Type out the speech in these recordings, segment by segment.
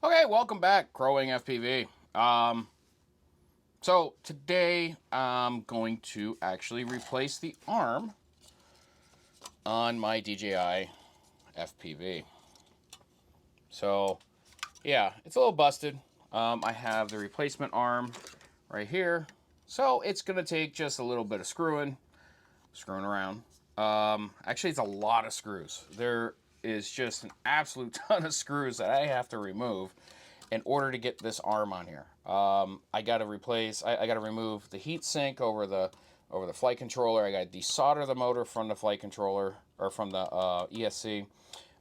Okay, welcome back, Crowing FPV. So today I'm going to actually replace the arm on my DJI FPV. So yeah, it's a little busted. I have the replacement arm right here. So it's gonna take just a little bit of screwing around. Actually, it's a lot of screws. There is just an absolute ton of screws that I have to remove in order to get this arm on here. I got to replace. I got to remove the heat sink over the flight controller. I got to desolder the motor from the flight controller or from the ESC.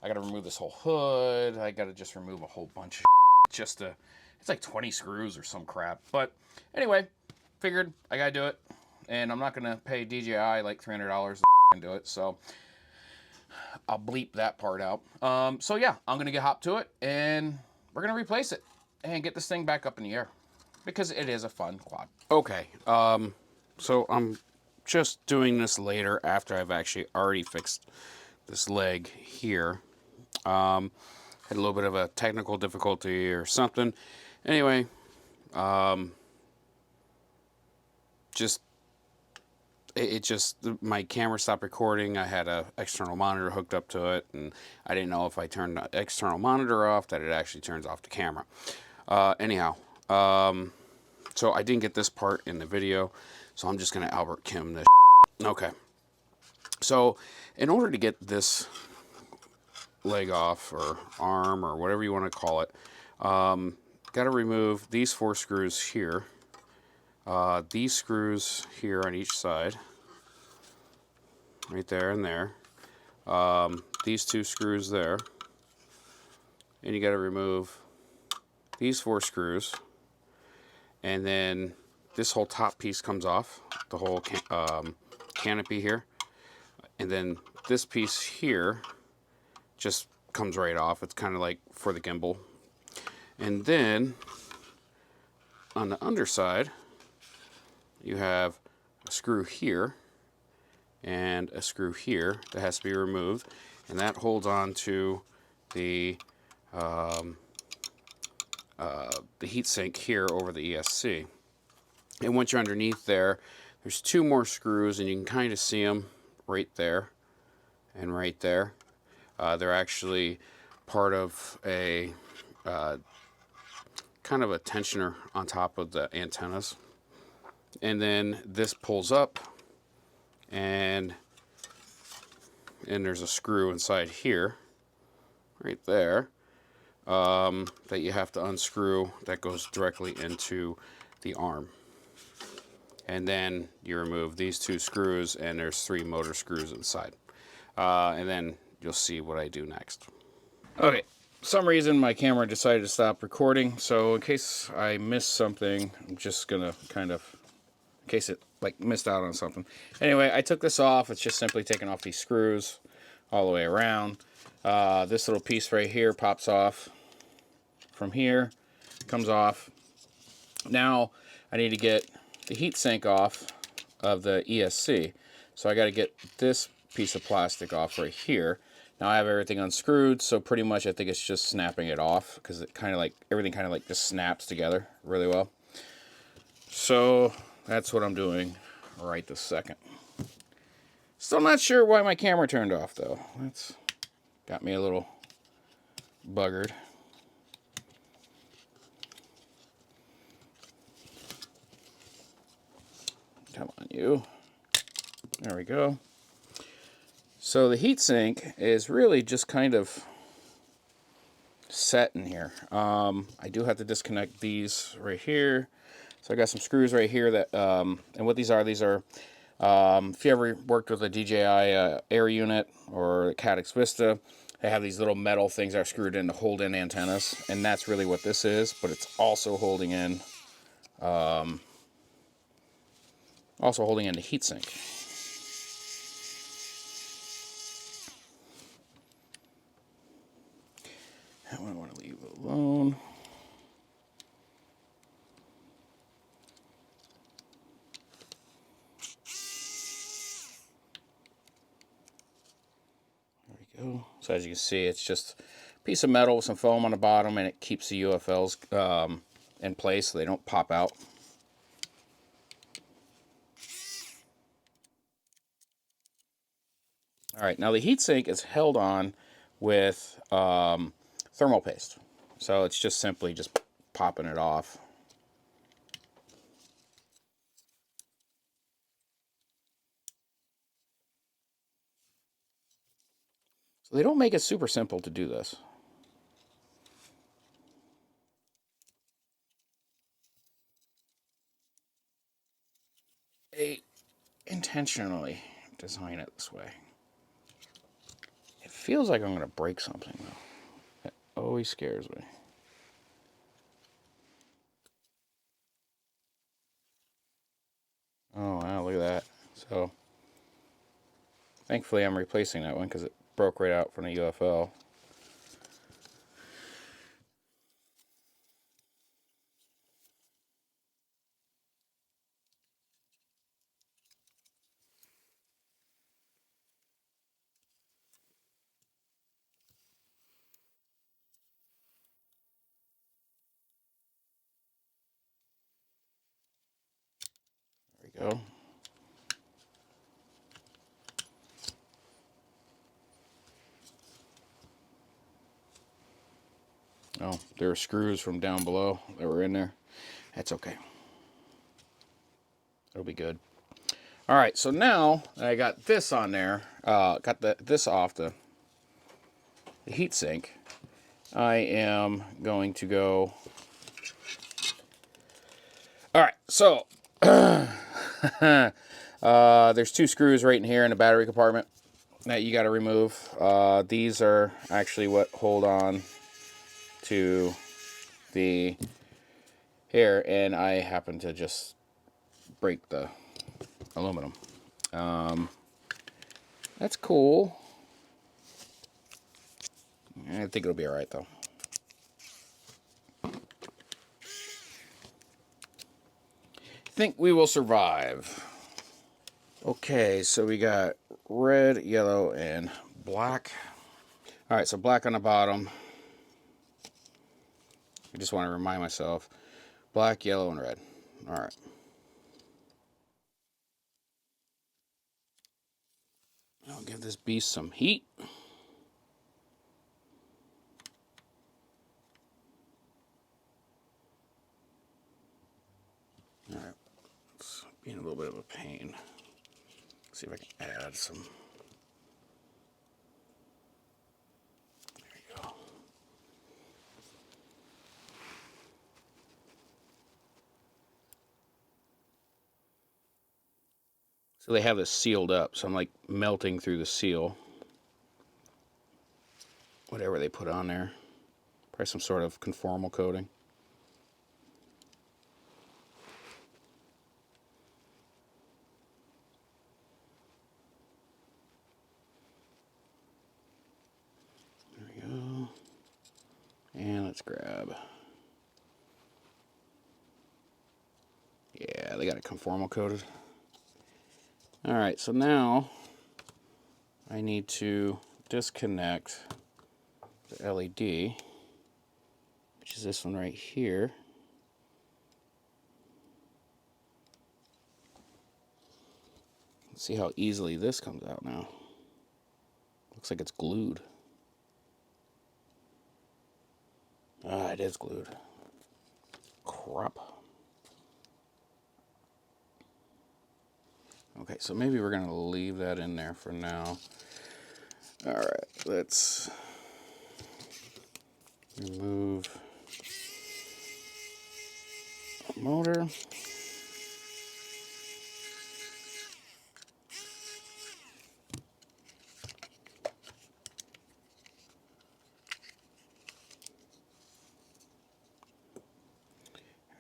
I got to remove this whole hood. I got to just remove a whole bunch of just to. It's like 20 screws or some crap. But anyway, figured I got to do it, and I'm not gonna pay DJI like $300 to do it. So I'll bleep that part out. So yeah, I'm gonna get hop to it, and we're gonna replace it and get this thing back up in the air because it is a fun quad. Okay, so I'm just doing this later after I've actually already fixed this leg here. Had a little bit of a technical difficulty or something. Anyway, my camera stopped recording. I had an external monitor hooked up to it, and I didn't know if I turned the external monitor off that it actually turns off the camera. Anyhow, so I didn't get this part in the video, so I'm just gonna Albert Kim this. Okay, so in order to get this leg off or arm or whatever you want to call it, got to remove these 4 screws here. These screws here on each side, right there and there. These 2 screws there, and you got to remove these 4 screws, and then this whole top piece comes off, the whole canopy here, and then this piece here just comes right off. It's kind of like for the gimbal. And then on the underside, you have a screw here and a screw here that has to be removed, and that holds on to the heat sink here over the ESC. And once you're underneath there, there's 2 more screws, and you can kind of see them right there and right there. They're actually part of a kind of a tensioner on top of the antennas. And then this pulls up, and there's a screw inside here, right there, that you have to unscrew that goes directly into the arm. And then you remove these 2 screws, and there's 3 motor screws inside. And then you'll see what I do next. Okay, for some reason my camera decided to stop recording, so in case I missed something, I'm just gonna kind of, in case it like missed out on something. Anyway, I took this off. It's just simply taking off these screws all the way around. This little piece right here pops off from here, comes off. Now I need to get the heat sink off of the ESC. So I got to get this piece of plastic off right here. Now I have everything unscrewed, so pretty much I think it's just snapping it off, because it kind of like, everything kind of like just snaps together really well. So that's what I'm doing right this second. Still not sure why my camera turned off though. That's got me a little buggered. Come on, you. There we go. So the heatsink is really just kind of set in here. I do have to disconnect these right here. So I got some screws right here that, and what these are, if you ever worked with a DJI Air unit or Caddx Vista, they have these little metal things that are screwed in to hold in antennas, and that's really what this is, but it's also holding in the heatsink. That one I want to leave alone. There we go. So as you can see, it's just piece of metal with some foam on the bottom, and it keeps the UFLs in place so they don't pop out. All right, now the heatsink is held on with thermal paste. So it's just simply just popping it off. So they don't make it super simple to do this. They intentionally design it this way. It feels like I'm going to break something, though. It always scares me. Oh, wow, look at that. So, thankfully I'm replacing that one because it broke right out from the UFL. There we go. Oh, there are screws from down below that were in there. That's okay. It'll be good. All right, so now that I got this on there, got this off the heat sink, I am going to go. All right, so there's 2 screws right in here in the battery compartment that you got to remove. These are actually what hold on to the here, and I happen to just break the aluminum. That's cool. I think it'll be all right though. I think we will survive. Okay, so we got red, yellow, and black. All right, so black on the bottom. I just want to remind myself. Black, yellow, and red. All right. I'll give this beast some heat. All right. It's being a little bit of a pain. Let's see if I can add some. There we go. So they have this sealed up, so I'm like melting through the seal. Whatever they put on there. Probably some sort of conformal coating. There we go. And let's grab. Yeah, they got it conformal coated. All right, so now I need to disconnect the LED, which is this one right here. Let's see how easily this comes out now. Looks like it's glued. Ah, it is glued. Crap. Okay, so maybe we're going to leave that in there for now. All right, let's remove the motor. There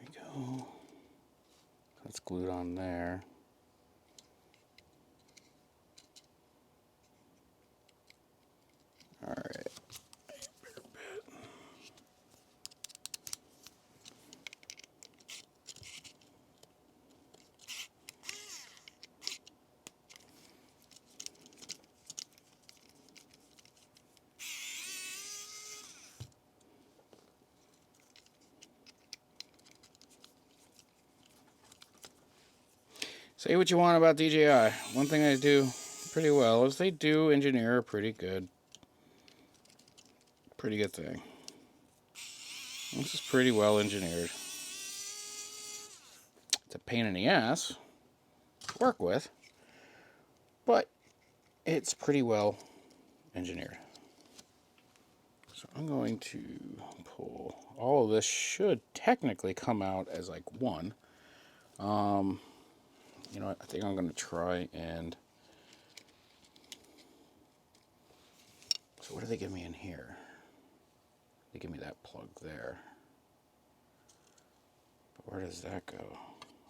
we go. That's glued on there. All right. Say what you want about DJI. One thing they do pretty well is they do engineer a pretty good thing. This is pretty well engineered. It's a pain in the ass to work with, but it's pretty well engineered. So I'm going to pull. All of this should technically come out as like one. You know what? I think I'm going to try and. So what do they give me in here? They give me that plug there. But where does that go?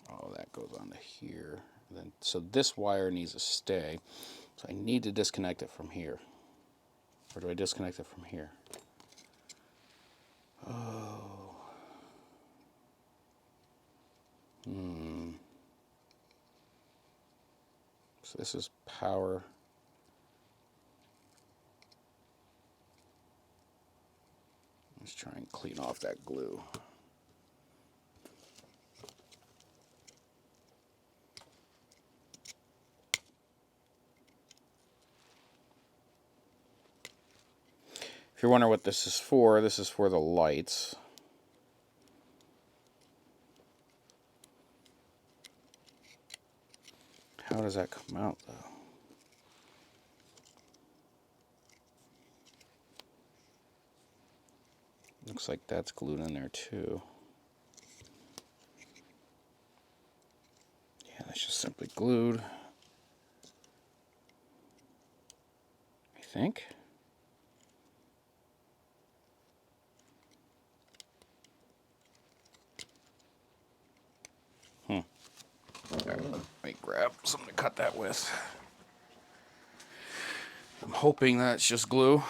Oh, that goes onto here. And then, so this wire needs to stay. So I need to disconnect it from here. Or do I disconnect it from here? Oh. So this is power. Let's try and clean off that glue. If you're wondering what this is for the lights. How does that come out, though? Looks like that's glued in there, too. Yeah, that's just simply glued. I think. Let me grab something to cut that with. I'm hoping that's just glue.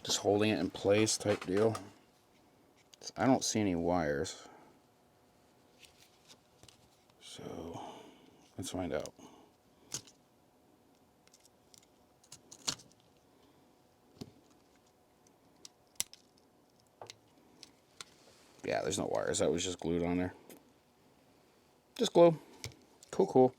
Just holding it in place type deal. I don't see any wires. So let's find out. Yeah, there's no wires. That was just glued on there. Just glue. Cool, cool.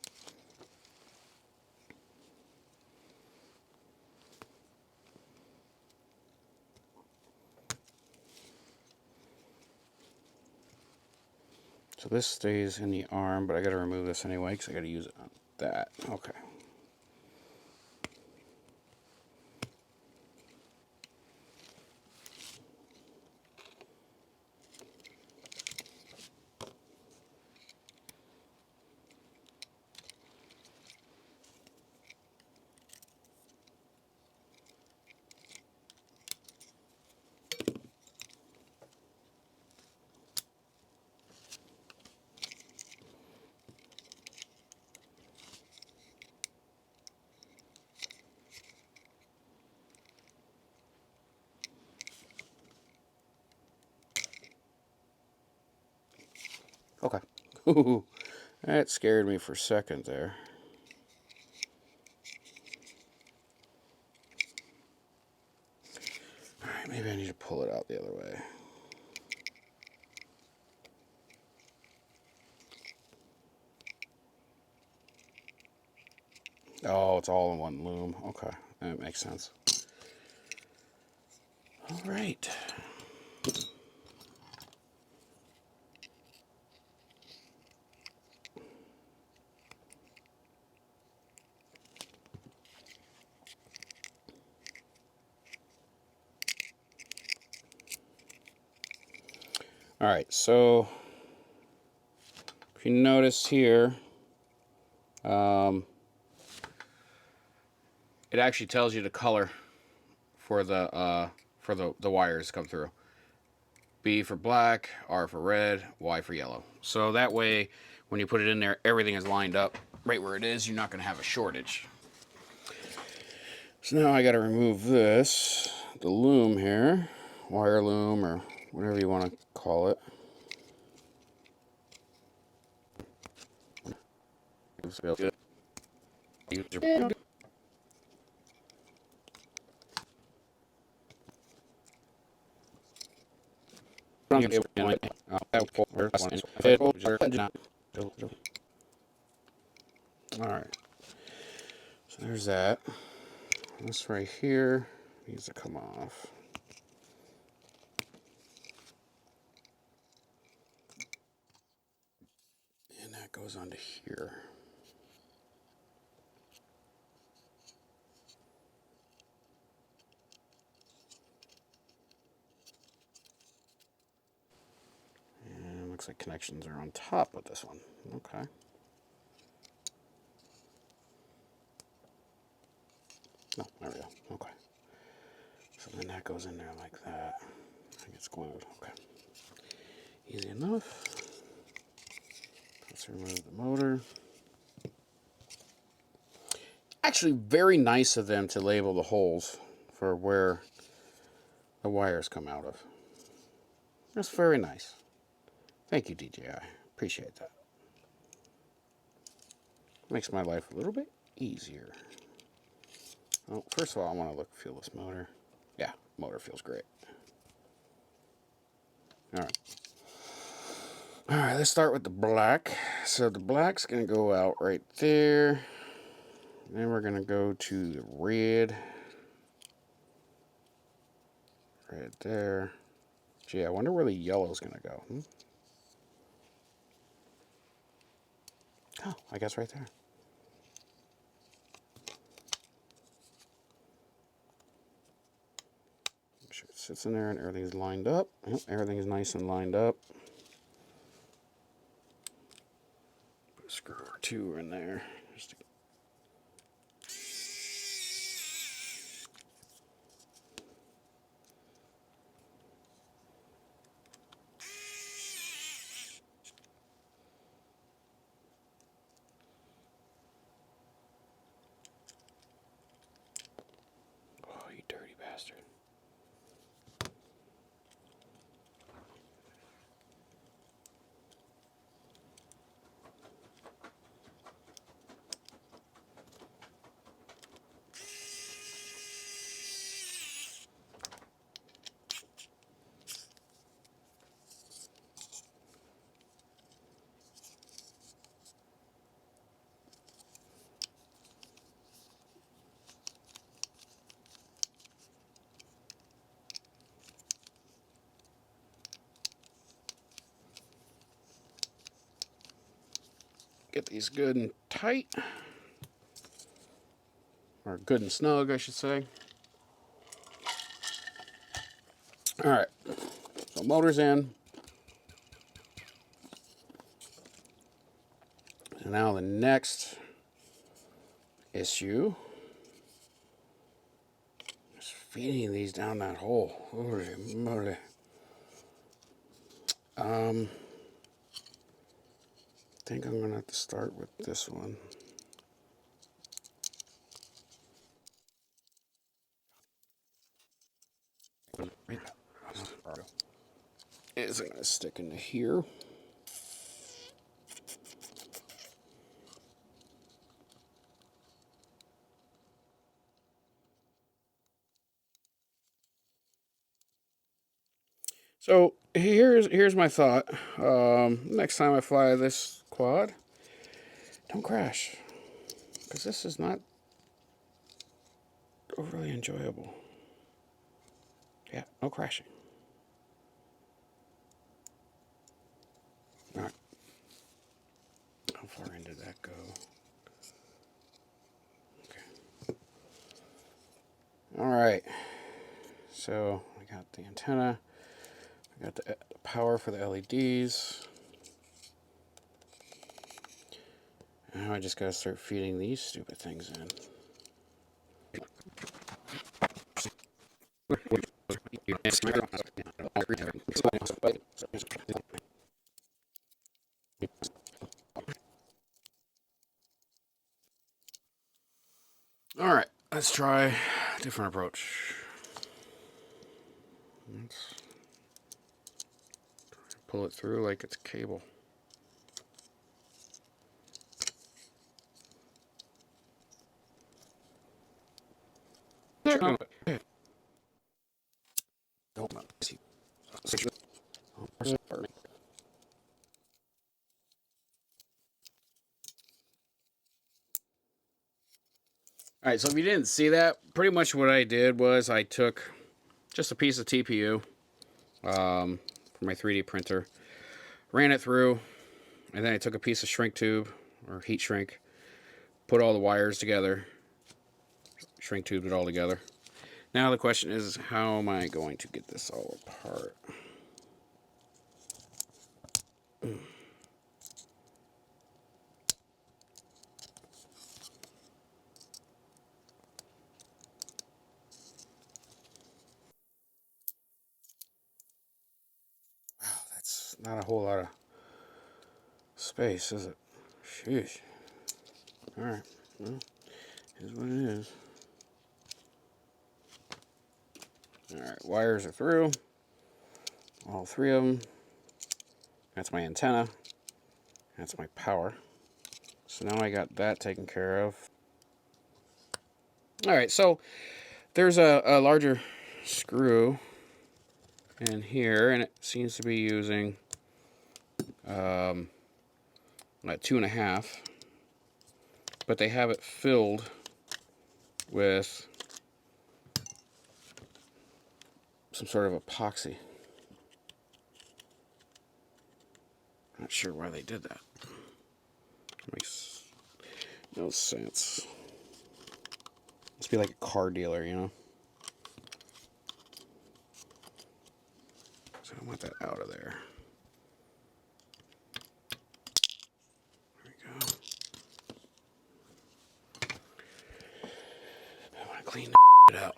So this stays in the arm, but I gotta remove this anyway because I gotta use it on that. Okay. Okay. Ooh, that scared me for a second there. Alright, maybe I need to pull it out the other way. Oh, it's all in one loom. Okay, that makes sense. Alright. Alright, so if you notice here, it actually tells you the color for the wires come through. B for black, R for red, Y for yellow. So that way, when you put it in there, everything is lined up right where it is. You're not going to have a shortage. So now I got to remove this, the loom here, wire loom or whatever you want to call it. Alright. So there's that. This right here needs to come off. And that goes onto here. And it looks like connections are on top of this one. Okay. No, there we go. Okay. So then that goes in there like that. I gets glued. Okay. Easy enough. Let's remove the motor. Actually, very nice of them to label the holes for where the wires come out of. That's very nice. Thank you, DJI. Appreciate that. Makes my life a little bit easier. Well, first of all, I want to feel this motor. Yeah, motor feels great. Alright. Alright, let's start with the black. So the black's going to go out right there. Then we're going to go to the red. Right there. Gee, I wonder where the yellow's going to go. Oh, I guess right there. Make sure it sits in there and everything's lined up. Yep, everything's nice and lined up. Put a screw or two in there. Just to oh, you dirty bastard. Get these good and tight. Or good and snug, I should say. Alright. So motor's in. And now the next issue is feeding these down that hole. Holy moly. I think I'm gonna have to start with this one. Is it gonna stick into here? So here's my thought. Next time I fly this quad, don't crash, because this is not overly enjoyable. Yeah, no crashing. All right. How far in did that go? Okay. All right. So I got the antenna. I got the power for the LEDs. Now I just gotta start feeding these stupid things in. All right, let's try a different approach. Let's pull it through like it's cable. Don't All right, so if you didn't see that, pretty much what I did was I took just a piece of TPU for my 3D printer, ran it through, and then I took a piece of shrink tube or heat shrink, put all the wires together, shrink tubed it all together. Now the question is, how am I going to get this all apart? Wow, that's not a whole lot of space, is it? Sheesh. Alright, well, here's what it is. Alright, wires are through. All three of them. That's my antenna. That's my power. So now I got that taken care of. Alright, so there's a larger screw in here, and it seems to be using like 2.5, but they have it filled with some sort of epoxy. Not sure why they did that. Makes no sense. Must be like a car dealer, you know? So I want that out of there. There we go. I want to clean it out.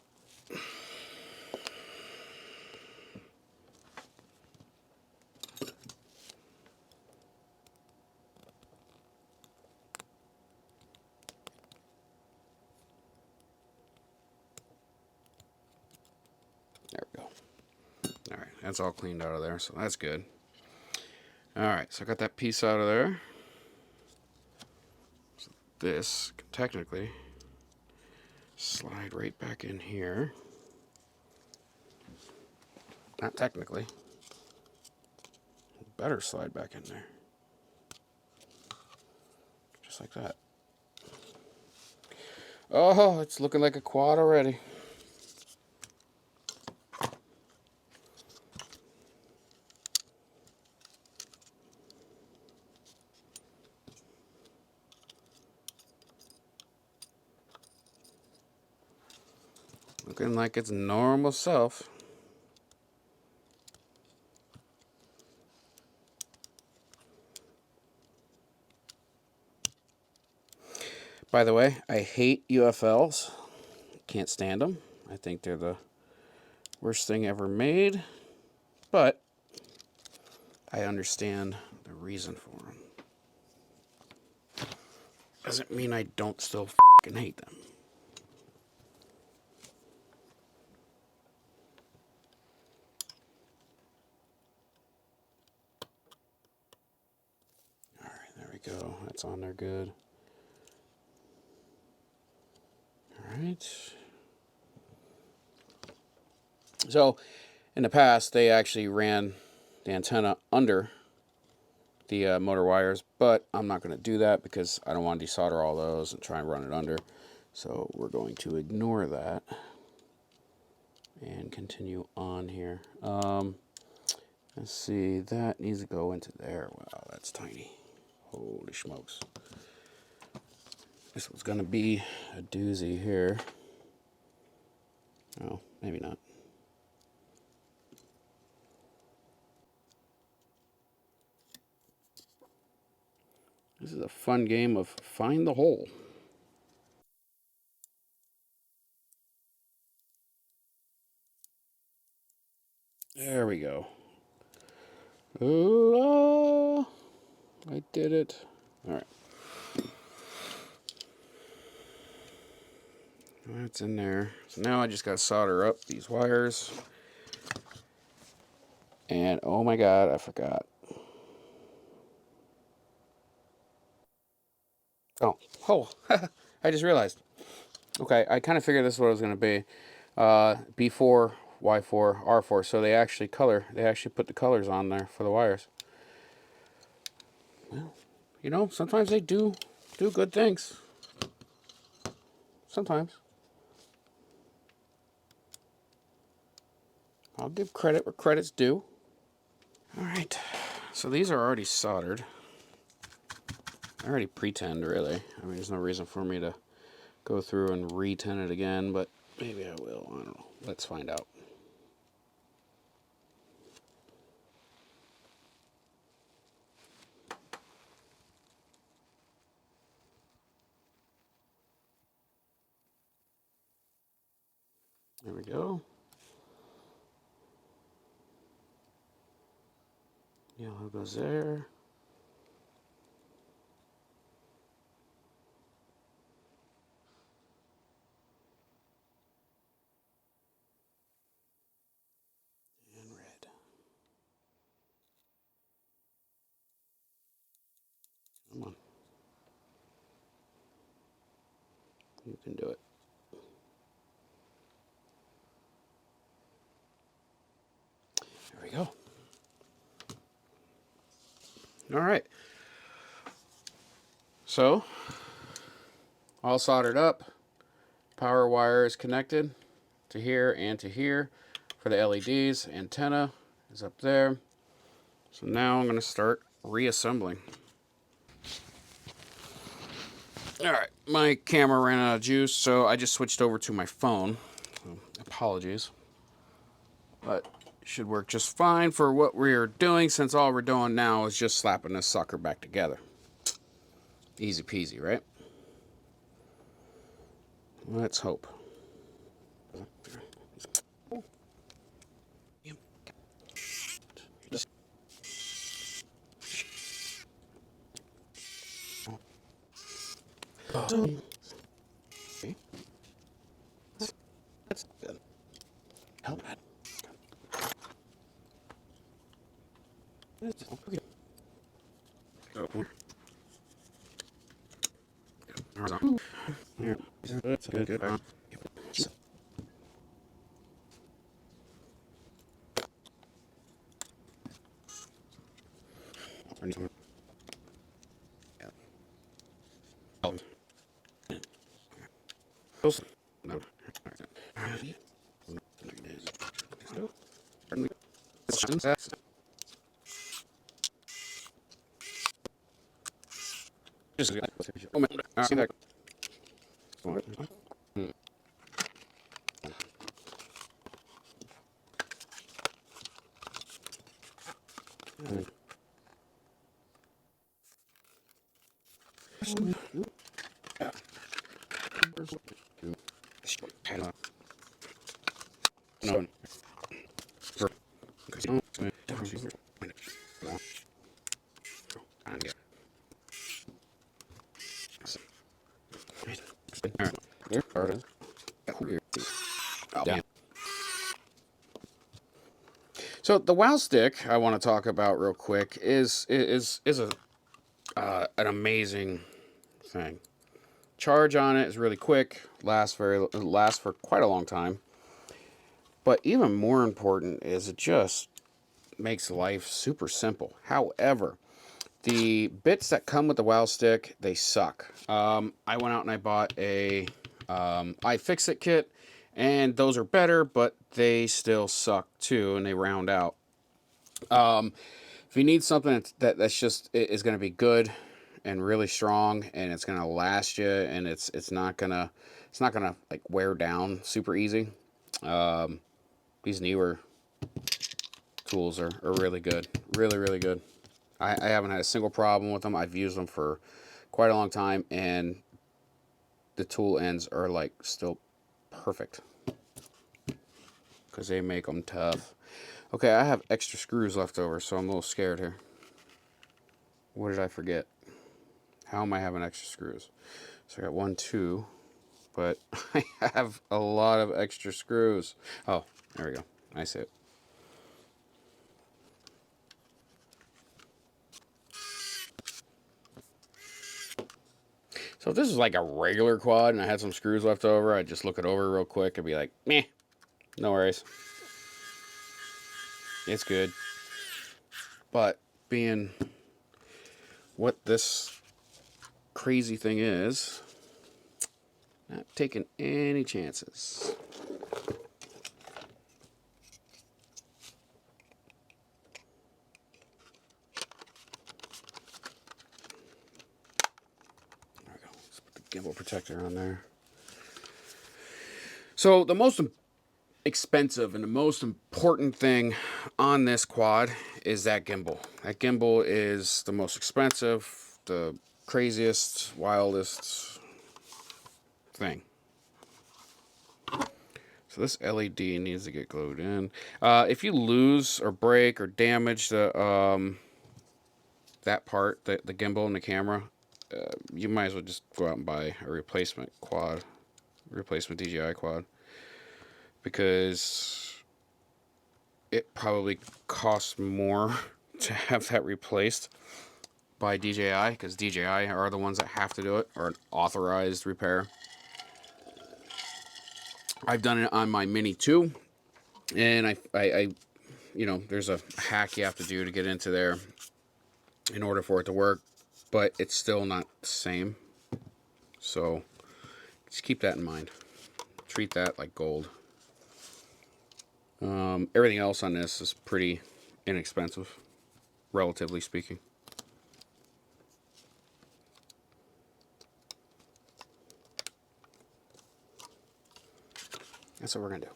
There we go. Alright, that's all cleaned out of there, so that's good. Alright, so I got that piece out of there. So this can technically slide right back in here. Not technically. Better slide back in there. Just like that. Oh, it's looking like a quad already. Looking like its normal self. By the way, I hate UFLs. Can't stand them. I think they're the worst thing ever made. But I understand the reason for them. Doesn't mean I don't still fucking hate them. Alright, there we go. That's on there good. Alright. So, in the past, they actually ran the antenna under the motor wires, but I'm not going to do that because I don't want to desolder all those and try and run it under. So we're going to ignore that and continue on here. Let's see, that needs to go into there. Wow, that's tiny. Holy smokes. This was going to be a doozy here. Oh, maybe not. This is a fun game of find the hole. There we go. Oh, I did it. All right. That's in there. So now I just got to solder up these wires. And oh my god, I forgot. Oh, I just realized. Okay, I kind of figured this is what it was going to be. B4, Y4, R4. So they actually put the colors on there for the wires. Well, you know, sometimes they do good things. sometimes. I'll give credit where credit's due. All right, so these are already soldered. I already pre-tinned, really. I mean, there's no reason for me to go through and re-tin it again, but maybe I will. I don't know. Let's find out. There we go. Yellow goes there. And red. Come on. You can do it. There we go. All right. So, all soldered up. Power wire is connected to here and to here for the LEDs. Antenna is up there. So now I'm going to start reassembling. All right, my camera ran out of juice, so I just switched over to my phone. So apologies. But it should work just fine for what we're doing, since all we're doing now is just slapping this sucker back together. Easy peasy, right? Let's hope. Okay. That's good. Help that. Okay. Horizontal. Here. That's good. Good. No. Oh man, see that. No. So the WoW stick I want to talk about real quick is a an amazing thing. Charge on it is really quick, lasts for quite a long time. But even more important is it just makes life super simple. However, the bits that come with the WoW stick, they suck. I went out and I bought a iFixit kit, and those are better, but they still suck too, and they round out. If you need something that's just is going to be good and really strong, and it's going to last you, and it's not gonna like wear down super easy. These newer tools are really good, really good. I haven't had a single problem with them. I've used them for quite a long time, and the tool ends are like still perfect because they make them tough. Okay, I have extra screws left over, so I'm a little scared here. What did I forget? How am I having extra screws? So I got 1, 2, but I have a lot of extra screws. Oh, there we go. I see it. So if this is like a regular quad and I had some screws left over, I'd just look it over real quick and be like, meh, no worries. It's good. But being what this crazy thing is, Not taking any chances. There we go. Let's put the gimbal protector on there. So the most expensive and the most important thing on this quad is that gimbal. That gimbal is the most expensive, the craziest, wildest thing. So this LED needs to get glued in. If you lose or break or damage the that part, the gimbal and the camera, you might as well just go out and buy a replacement DJI quad, because it probably costs more to have that replaced by DJI, because DJI are the ones that have to do it, or an authorized repair. I've done it on my Mini 2, and I you know, there's a hack you have to do to get into there in order for it to work, but it's still not the same. So just keep that in mind. Treat that like gold. Everything else on this is pretty inexpensive, relatively speaking. That's what we're gonna do.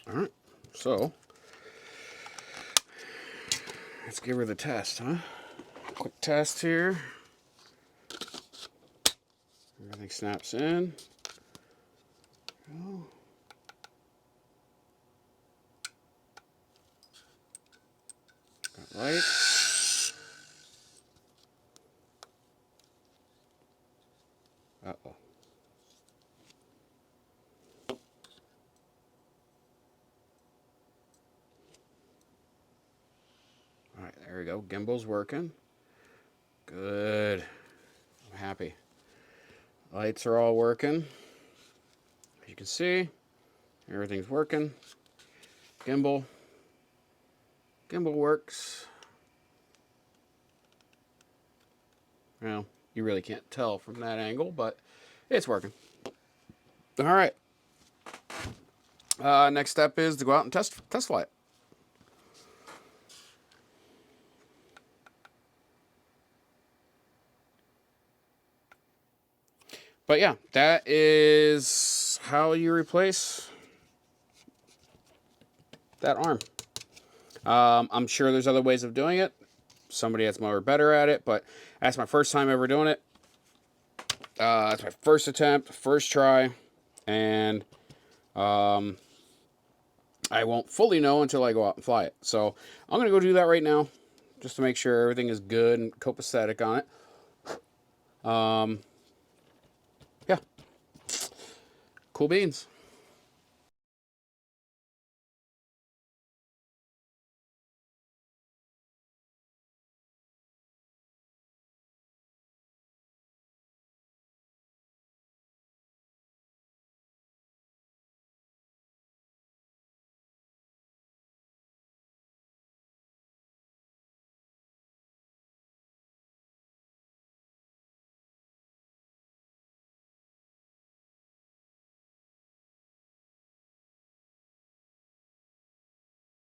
All right, so let's give her the test, huh? Quick test here. Everything snaps in. Oh. Got light. Uh-oh. All right, there we go. Gimbal's working. Good. I'm happy. Lights are all working. As you can see, everything's working. Gimbal works. Well, you really can't tell from that angle, but it's working. All right. Next step is to go out and test fly it. But yeah, that is how you replace that arm. I'm sure there's other ways of doing it. Somebody that's more better at it, but that's my first time ever doing it. That's my first attempt, first try, and I won't fully know until I go out and fly it. So I'm gonna go do that right now, just to make sure everything is good and copacetic on it. Yeah, cool beans.